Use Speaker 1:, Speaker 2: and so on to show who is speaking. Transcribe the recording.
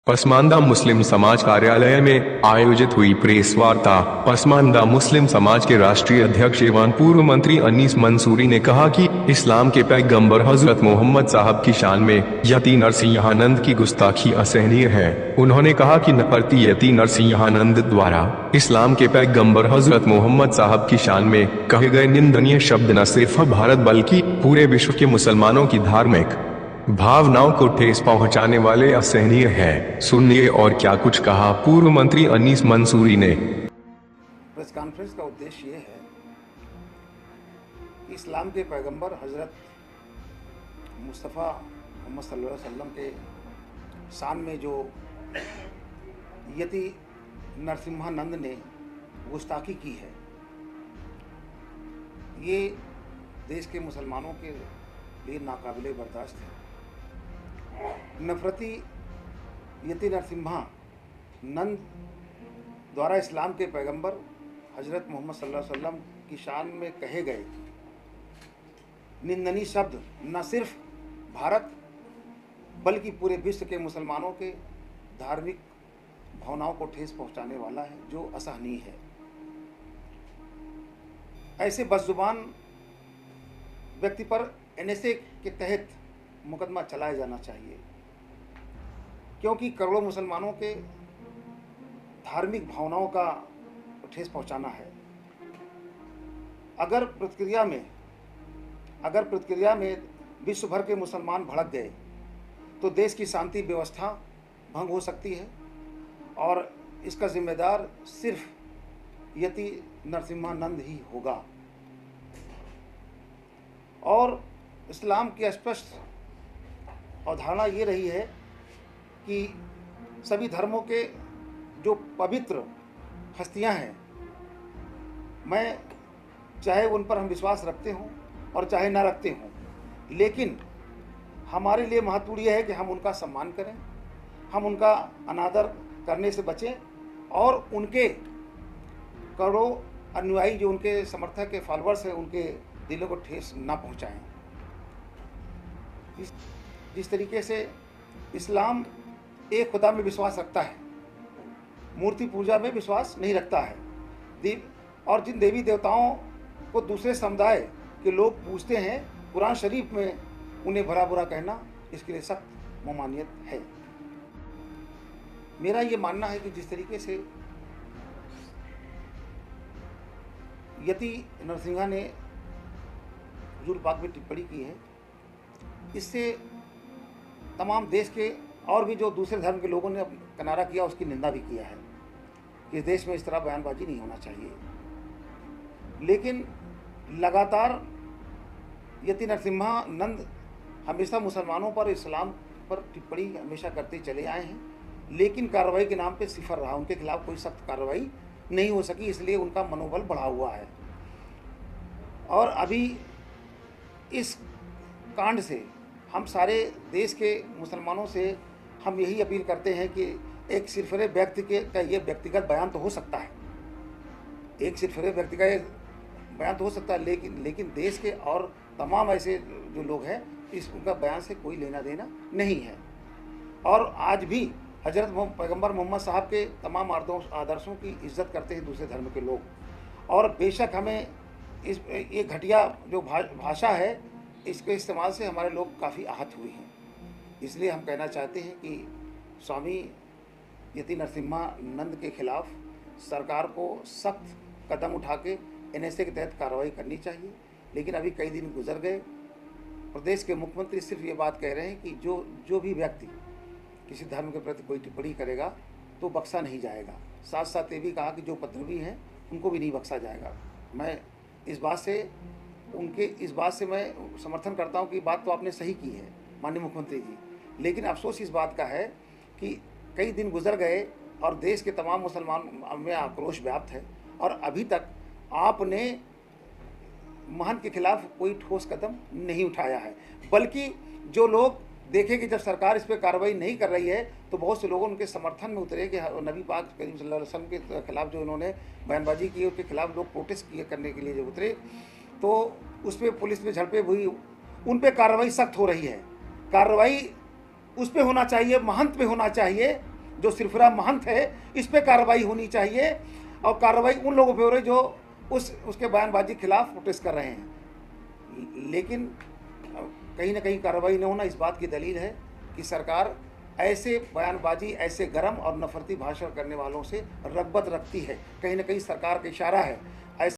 Speaker 1: पसमानदा मुस्लिम समाज कार्यालय में आयोजित हुई प्रेस वार्ता। पसमानदा मुस्लिम समाज के राष्ट्रीय अध्यक्ष एवं पूर्व मंत्री अनीस मंसूरी ने कहा कि इस्लाम के पैगंबर हजरत मोहम्मद साहब की शान में यती नरसिंहानंद की गुस्ताखी असहनीय है। उन्होंने कहा कि नफरती यती नरसिंहानंद द्वारा इस्लाम के पैगंबर हजरत मोहम्मद साहब की शान में कहे गए निंदनीय शब्द न सिर्फ भारत बल्कि पूरे विश्व के मुसलमानों की धार्मिक भावनाओं को ठेस पहुंचाने वाले असहनीय है। सुनिए और क्या कुछ कहा पूर्व मंत्री अनीस मंसूरी ने।
Speaker 2: प्रेस कॉन्फ्रेंस का उद्देश्य ये है कि इस्लाम के पैगंबर हजरत मुस्तफ़ा मोहम्मद सल्लल्लाहु अलैहि वसल्लम के शान में जो यति नरसिम्हानंद ने गुस्ताखी की है, ये देश के मुसलमानों के लिए नाकाबिले बर्दाश्त है। नफरती यति नरसिम्हानंद द्वारा इस्लाम के पैगंबर हजरत मोहम्मद सल्लल्लाहु अलैहि वसल्लम की शान में कहे गए निंदनीय शब्द न सिर्फ भारत बल्कि पूरे विश्व के मुसलमानों के धार्मिक भावनाओं को ठेस पहुंचाने वाला है, जो असहनीय है। ऐसे बदजुबान व्यक्ति पर एनएसए के तहत मुकदमा चलाया जाना चाहिए, क्योंकि करोड़ों मुसलमानों के धार्मिक भावनाओं का ठेस पहुंचाना है। अगर प्रतिक्रिया में विश्व भर के मुसलमान भड़क गए तो देश की शांति व्यवस्था भंग हो सकती है और इसका जिम्मेदार सिर्फ यति नरसिम्हानंद ही होगा। और इस्लाम की स्पष्ट अवधारणा ये रही है कि सभी धर्मों के जो पवित्र हस्तियां हैं, मैं चाहे उन पर हम विश्वास रखते हों और चाहे ना रखते हों, लेकिन हमारे लिए महत्वपूर्ण यह है कि हम उनका सम्मान करें, हम उनका अनादर करने से बचें और उनके करोड़ों अनुयायी जो उनके समर्थक के फॉलोअर्स हैं, उनके दिलों को ठेस ना पहुंचाएं। जिस तरीके से इस्लाम एक खुदा में विश्वास रखता है, मूर्ति पूजा में विश्वास नहीं रखता है, और जिन देवी देवताओं को दूसरे समुदाय के लोग पूजते हैं, कुरान शरीफ में उन्हें भला बुरा कहना इसके लिए सख्त ममानियत है। मेरा ये मानना है कि जिस तरीके से यति नरसिंहा ने हुजूर पाक में टिप्पणी की है, इससे तमाम देश के और भी जो दूसरे धर्म के लोगों ने किनारा किया, उसकी निंदा भी किया है कि देश में इस तरह बयानबाजी नहीं होना चाहिए। लेकिन लगातार यति नरसिम्हानंद हमेशा मुसलमानों पर, इस्लाम पर टिप्पणी हमेशा करते चले आए हैं, लेकिन कार्रवाई के नाम पे सिफर रहा। उनके खिलाफ कोई सख्त कार्रवाई नहीं हो सकी, इसलिए उनका मनोबल बढ़ा हुआ है। और अभी इस कांड से हम सारे देश के मुसलमानों से हम यही अपील करते हैं कि एक सिरफिरे व्यक्ति का ये व्यक्तिगत बयान तो हो सकता है, एक सिरफिरे व्यक्ति का ये बयान तो हो सकता है, लेकिन देश के और तमाम ऐसे जो लोग हैं, उनका बयान से कोई लेना देना नहीं है। और आज भी हजरत पैगंबर मोहम्मद साहब के तमाम आदर्शों की इज्जत करते हैं दूसरे धर्म के लोग, और बेशक हमें ये घटिया जो भाषा है, इसके इस्तेमाल से हमारे लोग काफ़ी आहत हुए हैं। इसलिए हम कहना चाहते हैं कि स्वामी यति नरसिम्हानंद के खिलाफ सरकार को सख्त कदम उठा के एनएसए के तहत कार्रवाई करनी चाहिए। लेकिन अभी कई दिन गुजर गए, प्रदेश के मुख्यमंत्री सिर्फ ये बात कह रहे हैं कि जो भी व्यक्ति किसी धर्म के प्रति कोई टिप्पणी करेगा तो बख्शा नहीं जाएगा। साथ साथ ये भी कहा कि जो उपद्रवी हैं उनको भी नहीं बख्शा जाएगा। मैं इस बात से मैं समर्थन करता हूँ कि बात तो आपने सही की है माननीय मुख्यमंत्री जी, लेकिन अफसोस इस बात का है कि कई दिन गुजर गए और देश के तमाम मुसलमान में आक्रोश व्याप्त है, और अभी तक आपने महंत के खिलाफ कोई ठोस कदम नहीं उठाया है। बल्कि जो लोग देखे कि जब सरकार इस पर कार्रवाई नहीं कर रही है तो बहुत से लोग उनके समर्थन में उतरे कि नबी पाक करीम सल्लल्लाहु अलैहि वसल्लम के खिलाफ जो इन्होंने बयानबाजी की, उसके खिलाफ लोग प्रोटेस्ट करने के लिए जो उतरे, तो उस पर पुलिस में झड़पें हुई, उन पर कार्रवाई सख्त हो रही है। कार्रवाई उस पे होना चाहिए, महंत पे होना चाहिए जो सिरफिरा महंत है, इस पे कार्रवाई होनी चाहिए और कार्रवाई उन लोगों पे हो रही जो उसके बयानबाजी के खिलाफ प्रोटेस्ट कर रहे हैं। लेकिन कहीं ना कहीं कार्रवाई न होना इस बात की दलील है कि सरकार ऐसे बयानबाजी, ऐसे गरम और नफरती भाषण करने वालों से रगबत रखती है। कहीं ना कहीं सरकार का इशारा है